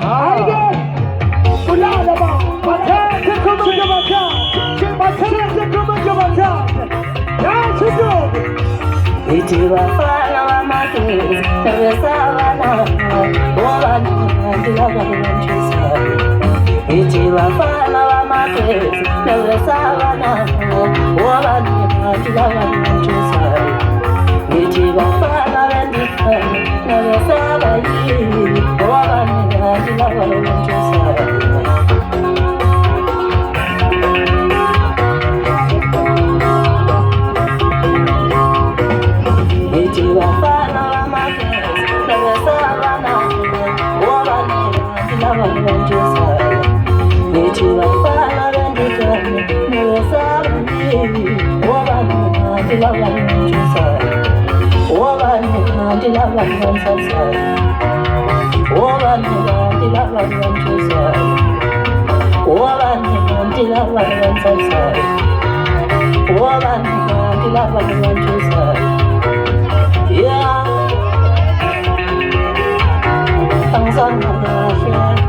알게 올라가봐 마차 태클만 잡아자 마차는 태클만 잡아자 야 친구 Ijiwafana wa mapenzi nawe sawa na wanajilawanchusa. Ijiwafana wa mapenzi nawe sawa na wanajilawanchusa. Ijiwafana wendikana nawe sawa yi wanajilawanchusa. Ijiwafana wa mapenzi nawe sawa na wanajilawanchusa. Ijiwafana wendikana nawe sawa yi wanajilawanchusa. Wanajilawanchusa. Wanajilawanchusa. Wanajilawanchusa. Yeah, I'm sorry.